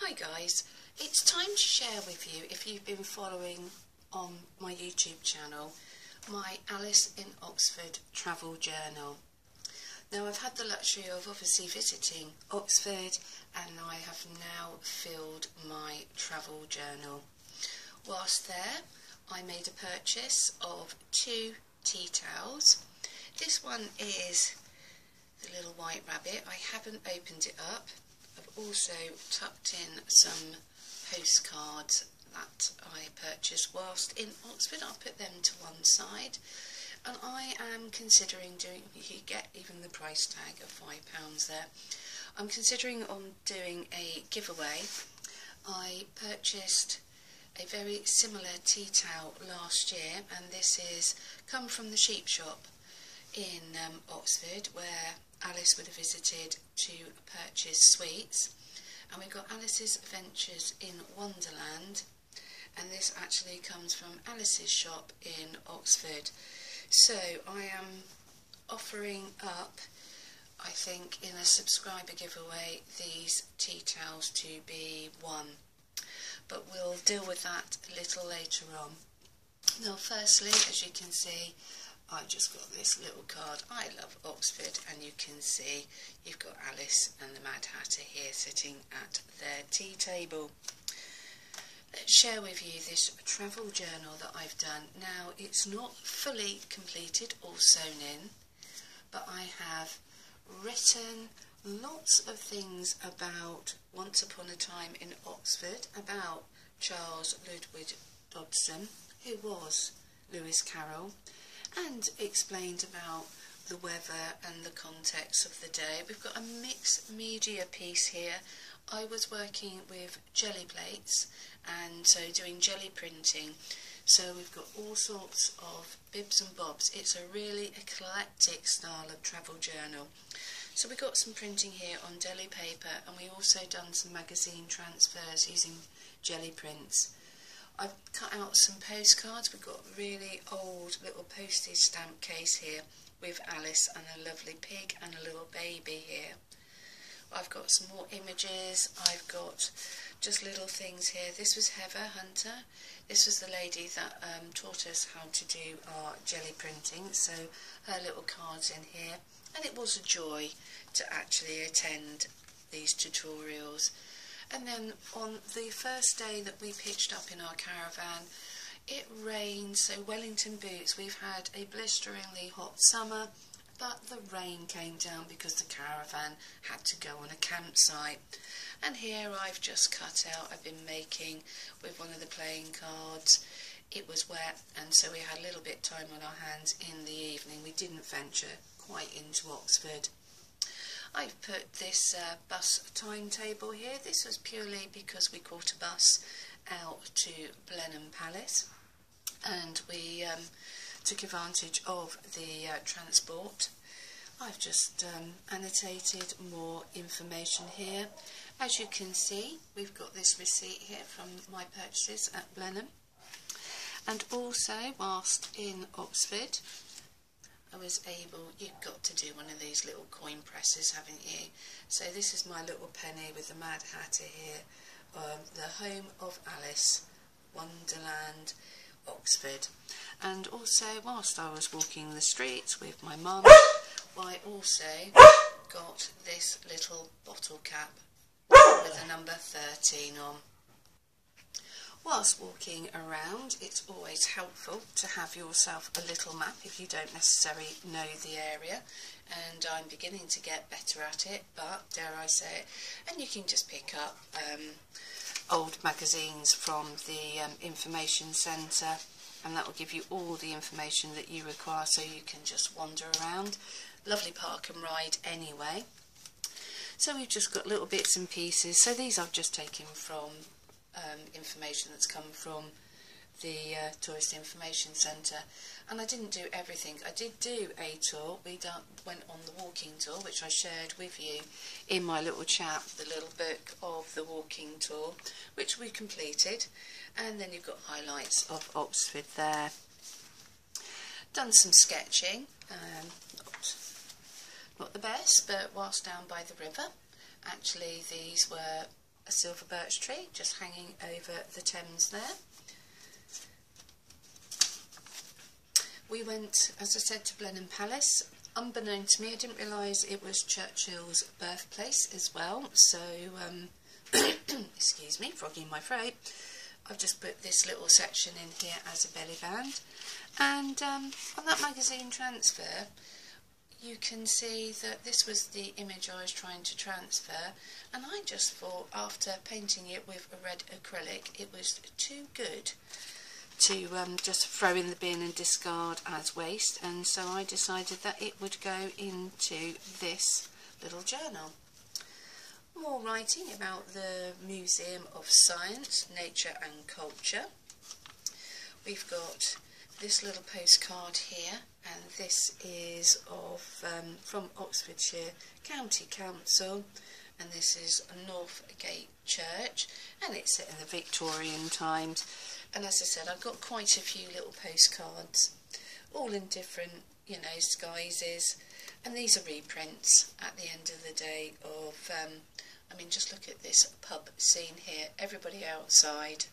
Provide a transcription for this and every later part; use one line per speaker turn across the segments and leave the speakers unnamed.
Hi guys, it's time to share with you, if you've been following on my YouTube channel, my Alice in Oxford travel journal. Now I've had the luxury of obviously visiting Oxford and I have now filled my travel journal. Whilst there I made a purchase of 2 tea towels. This one is the little white rabbit. I haven't opened it up. I've also tucked in some postcards that I purchased whilst in Oxford. I'll put them to one side, and I am considering doing, you get even the price tag of £5 there. I'm considering on doing a giveaway. I purchased a very similar tea towel last year, and this is come from the sheep shop in Oxford, where Alice would have visited to purchase sweets. And we've got Alice's Adventures in Wonderland, and this actually comes from Alice's shop in Oxford. So I am offering up, I think in a subscriber giveaway, these tea towels to be won, but we'll deal with that a little later on. Now firstly, as you can see, I've just got this little card. I love Oxford, and you can see you've got Alice and the Mad Hatter here sitting at their tea table. Let's share with you this travel journal that I've done. Now it's not fully completed or sewn in, but I have written lots of things about Once Upon a Time in Oxford, about Charles Ludwig Dodson, who was Lewis Carroll, and explained about the weather and the context of the day. We've got a mixed media piece here. I was working with jelly plates, and so doing jelly printing. So we've got all sorts of bibs and bobs. It's a really eclectic style of travel journal. So we've got some printing here on deli paper, and we also done some magazine transfers using jelly prints. I've cut out some postcards. We've got a really old little postage stamp case here with Alice and a lovely pig and a little baby here. I've got some more images. I've got just little things here. This was Heather Hunter. This was the lady that taught us how to do our jelly printing. So her little cards in here. And it was a joy to actually attend these tutorials. And then on the first day that we pitched up in our caravan, it rained, so Wellington boots. We've had a blisteringly hot summer, but the rain came down because the caravan had to go on a campsite. And here I've just cut out, I've been making with one of the playing cards. It was wet, and so we had a little bit time on our hands in the evening. We didn't venture quite into Oxford. I've put this bus timetable here. This was purely because we caught a bus out to Blenheim Palace, and we took advantage of the transport. I've just annotated more information here. As you can see, we've got this receipt here from my purchases at Blenheim. And also, whilst in Oxford, I was able, you've got to do one of these little coin presses, haven't you? So this is my little penny with the Mad Hatter here, the home of Alice, Wonderland, Oxford. And also, whilst I was walking the streets with my mum, I also got this little bottle cap with the number 13 on. Whilst walking around, it's always helpful to have yourself a little map if you don't necessarily know the area, and I'm beginning to get better at it, but dare I say it, and you can just pick up old magazines from the information centre, and that will give you all the information that you require, so you can just wander around. Lovely park and ride anyway. So we've just got little bits and pieces. So these I've just taken from information that's come from the Tourist Information Centre, and I didn't do everything. I did do a tour. We went on the walking tour, which I shared with you in my little chat, the little book of the walking tour, which we completed. And then you've got highlights of Oxford there. Done some sketching, not the best, but whilst down by the river. Actually these were a silver birch tree just hanging over the Thames there. We went, as I said, to Blenheim Palace. Unbeknown to me, I didn't realise it was Churchill's birthplace as well, so, excuse me, froggy in my throat. I've just put this little section in here as a belly band. And on that magazine transfer, you can see that this was the image I was trying to transfer, and I just thought, after painting it with a red acrylic, it was too good to just throw in the bin and discard as waste, and so I decided that it would go into this little journal. More writing about the Museum of Science, Nature and Culture. We've got this little postcard here, and this is of from Oxfordshire County Council, and this is Northgate Church, and it's set in the Victorian times. And as I said, I've got quite a few little postcards, all in different, you know, guises, and these are reprints at the end of the day of, I mean, just look at this pub scene here, everybody outside.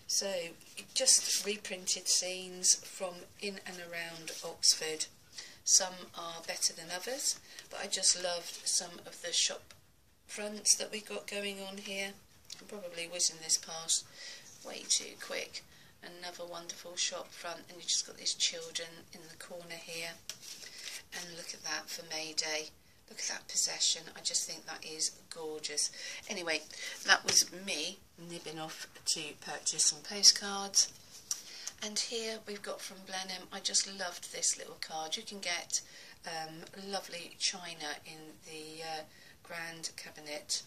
So, just reprinted scenes from in and around Oxford. Some are better than others, but I just loved some of the shop fronts that we got going on here. I'm probably whizzing this past way too quick. Another wonderful shop front, and you just got these children in the corner here. And look at that for May Day. Look at that possession. I just think that is gorgeous. Anyway, that was me nibbing off to purchase some postcards. And here we've got from Blenheim. I just loved this little card. You can get lovely china in the grand cabinet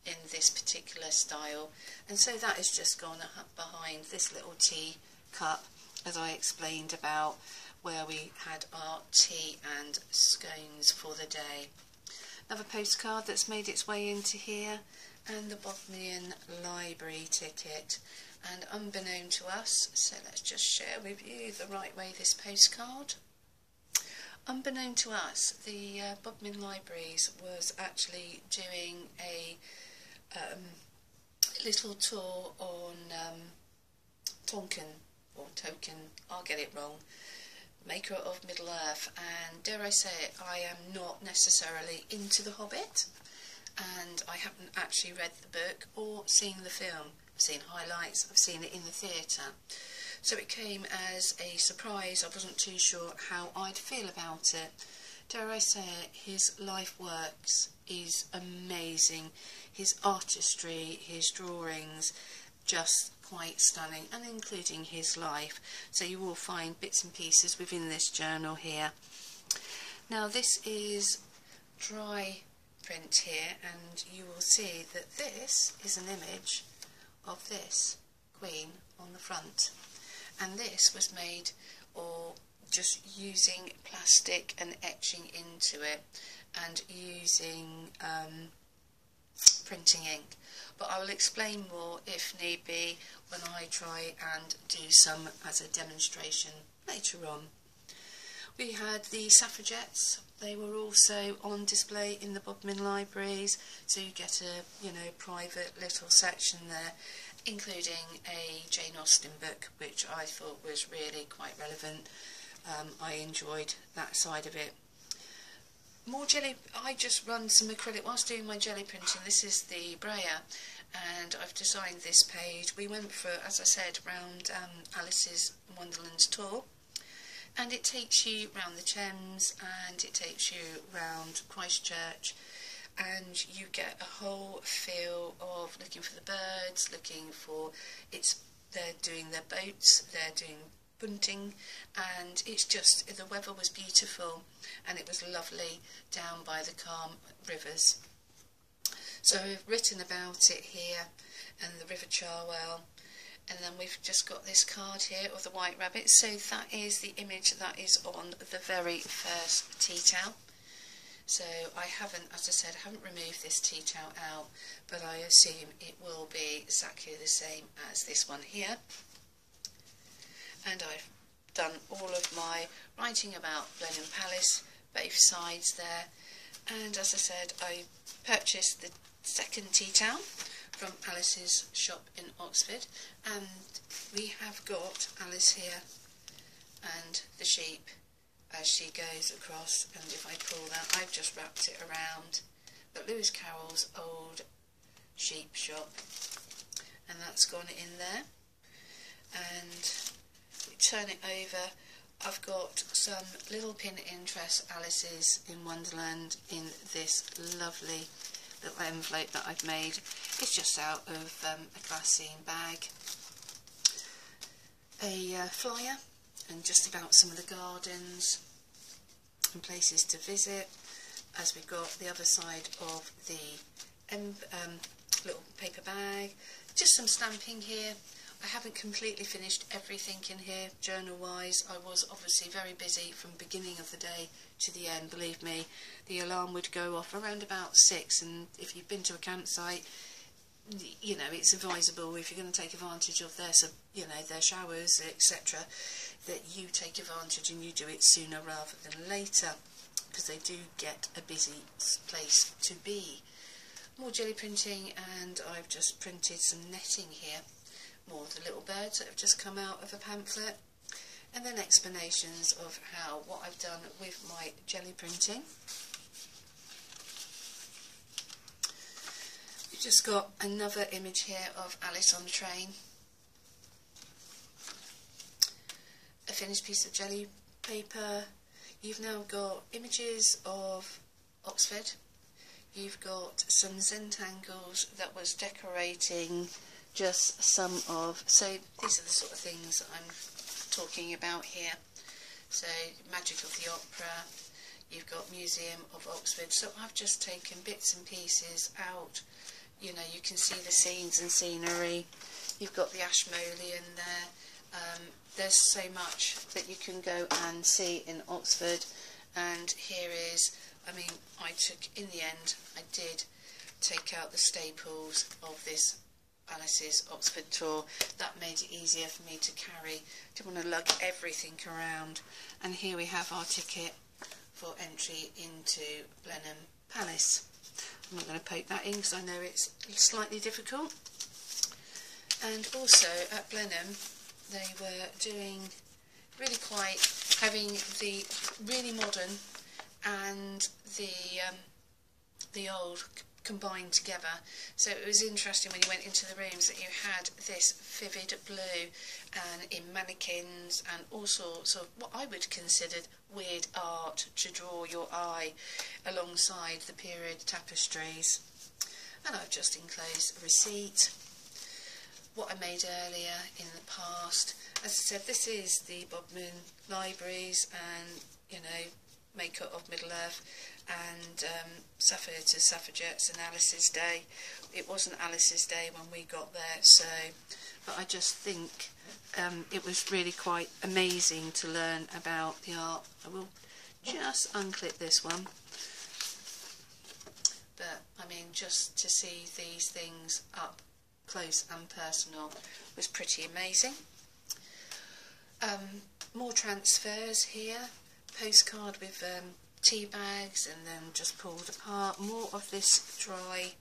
in this particular style, and so that has just gone up behind this little tea cup, as I explained about, where we had our tea and scones for the day. Another postcard that's made its way into here, and the Bodleian Library ticket. And unbeknown to us, so let's just share with you the right way this postcard. Unbeknown to us, the Bodleian Libraries was actually doing a little tour on Tonkin, or Token, I'll get it wrong, maker of Middle Earth, and dare I say it, I am not necessarily into The Hobbit, and I haven't actually read the book or seen the film. I've seen highlights, I've seen it in the theatre, so it came as a surprise. I wasn't too sure how I'd feel about it. Dare I say it, his life works is amazing. His artistry, his drawings, just quite stunning, and including his life. So you will find bits and pieces within this journal here. Now this is dry print here, and you will see that this is an image of this queen on the front. And this was made or just using plastic and etching into it, and using printing ink, but I will explain more if need be when I try and do some as a demonstration later on. We had the suffragettes. They were also on display in the Bodleian Libraries, so you get a, you know, private little section there, including a Jane Austen book, which I thought was really quite relevant. I enjoyed that side of it. More jelly. I just run some acrylic whilst doing my jelly printing. This is the brayer, and I've designed this page. We went for, as I said, round Alice's Wonderland tour, and it takes you round the Thames, and it takes you round Christchurch, and you get a whole feel of looking for the birds, looking for they're doing their boats, they're doing bunting, and it's just, the weather was beautiful and it was lovely down by the calm rivers. So we've written about it here, and the River Cherwell, and then we've just got this card here of the white rabbit. So that is the image that is on the very first tea towel. So I haven't, as I said, I haven't removed this tea towel out, but I assume it will be exactly the same as this one here. And I've done all of my writing about Blenheim Palace, both sides there. And as I said, I purchased the second tea towel from Alice's shop in Oxford, and we have got Alice here and the sheep as she goes across, and if I pull that, I've just wrapped it around, but Lewis Carroll's old sheep shop, and that's gone in there. And we turn it over, I've got some little pin interest Alice's in Wonderland in this lovely little envelope that I've made. It's just out of a glassine bag. A flyer and just about some of the gardens and places to visit, as we've got the other side of the little paper bag. Just some stamping here. I haven't completely finished everything in here journal wise. I was obviously very busy from beginning of the day to the end. Believe me, the alarm would go off around about 6, and if you've been to a campsite, you know, it's advisable, if you're going to take advantage of their, you know, their showers, etc., that you take advantage and you do it sooner rather than later, because they do get a busy place to be. More jelly printing, and I've just printed some netting here. More of the little birds that have just come out of a pamphlet, and then explanations of what I've done with my jelly printing. We've just got another image here of Alice on the train, a finished piece of jelly paper. You've now got images of Oxford. You've got some Zentangles that was decorating just some of, so these are the sort of things that I'm talking about here. So Magic of the Opera, you've got Museum of Oxford. So I've just taken bits and pieces out. You know, you can see the scenes and scenery. You've got the Ashmolean there. There's so much that you can go and see in Oxford. And here is, I mean, I took, in the end, I did take out the staples of this Alice's Oxford tour. That made it easier for me to carry. Didn't want to lug everything around. And here we have our ticket for entry into Blenheim Palace. I'm not going to poke that in because I know it's slightly difficult. And also at Blenheim they were doing really quite, having the really modern and the old combined together. So it was interesting when you went into the rooms that you had this vivid blue and in mannequins and all sorts of what I would consider weird art to draw your eye alongside the period tapestries. And I've just enclosed a receipt, what I made earlier in the past. As I said, this is the Bodmin Libraries and, you know, Maker of Middle Earth and Sappho to Suffragettes and Alice's Day. It wasn't Alice's Day when we got there, so, but I just think it was really quite amazing to learn about the art. I will just unclip this one, but I mean, just to see these things up close and personal was pretty amazing. More transfers here, postcard with tea bags and then just pulled apart. More of this dry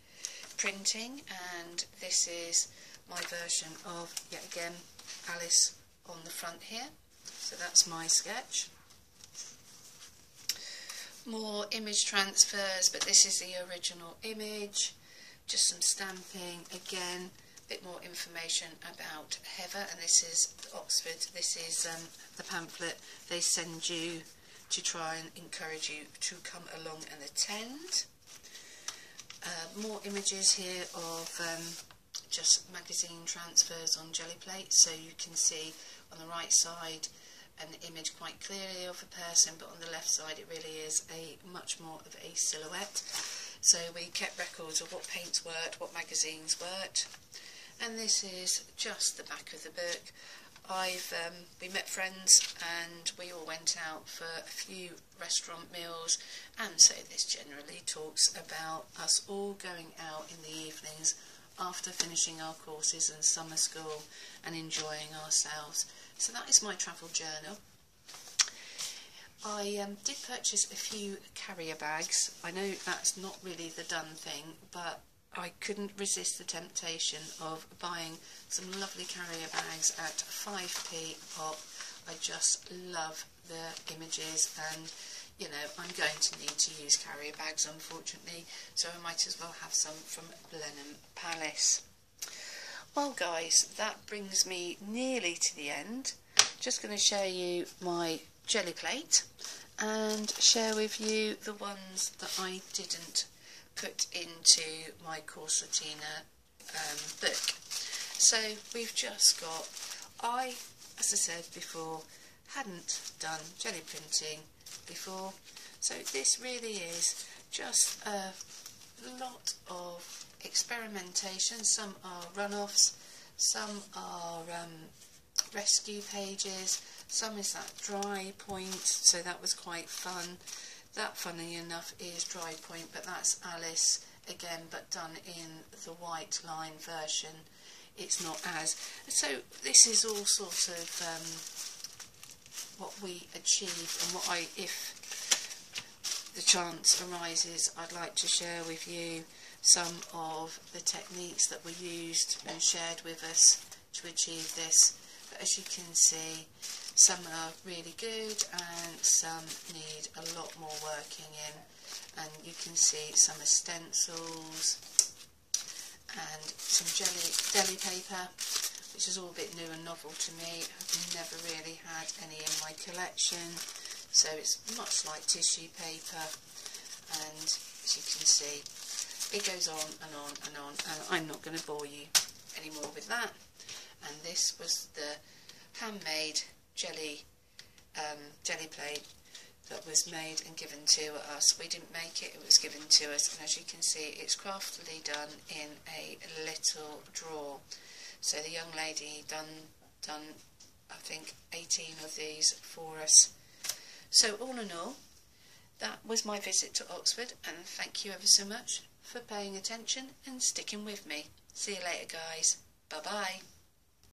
printing, and this is my version of, yet again, Alice on the front here. So that's my sketch. More image transfers, but this is the original image. Just some stamping, again, a bit more information about Heather, and this is Oxford. This is the pamphlet they send you to try and encourage you to come along and attend. More images here of just magazine transfers on jelly plates, so you can see on the right side an image quite clearly of a person, but on the left side it really is a much more of a silhouette. So we kept records of what paints worked, what magazines worked, and this is just the back of the book. We met friends and we all went out for a few restaurant meals, and so this generally talks about us all going out in the evenings after finishing our courses and summer school and enjoying ourselves. So that is my travel journal. I did purchase a few carrier bags. I know that's not really the done thing, but I couldn't resist the temptation of buying some lovely carrier bags at 5p a pop. I just love the images, and you know, I'm going to need to use carrier bags unfortunately, so I might as well have some from Blenheim Palace. Well guys, that brings me nearly to the end. Just going to show you my jelly plate and share with you the ones that I didn't put into my Corsatina book. So we've just got, as I said before, hadn't done jelly printing before, so this really is just a lot of experimentation. Some are run-offs, some are rescue pages, some is that dry point, so that was quite fun. That, funny enough, is dry point, but that's Alice again, but done in the white line version. It's not as, so this is all sort of what we achieved, and what I, if the chance arises, I'd like to share with you some of the techniques that were used and shared with us to achieve this. But as you can see, some are really good and some need a lot more working in, and you can see some are stencils and some deli paper, which is all a bit new and novel to me. I've never really had any in my collection, so it's much like tissue paper, and as you can see, it goes on and on and on, and I'm not going to bore you anymore with that. And this was the handmade jelly plate that was made and given to us. We didn't make it, it was given to us, and as you can see, it's craftily done in a little drawer. So the young lady done I think 18 of these for us. So all in all, that was my visit to Oxford, and thank you ever so much for paying attention and sticking with me. See you later guys, bye bye.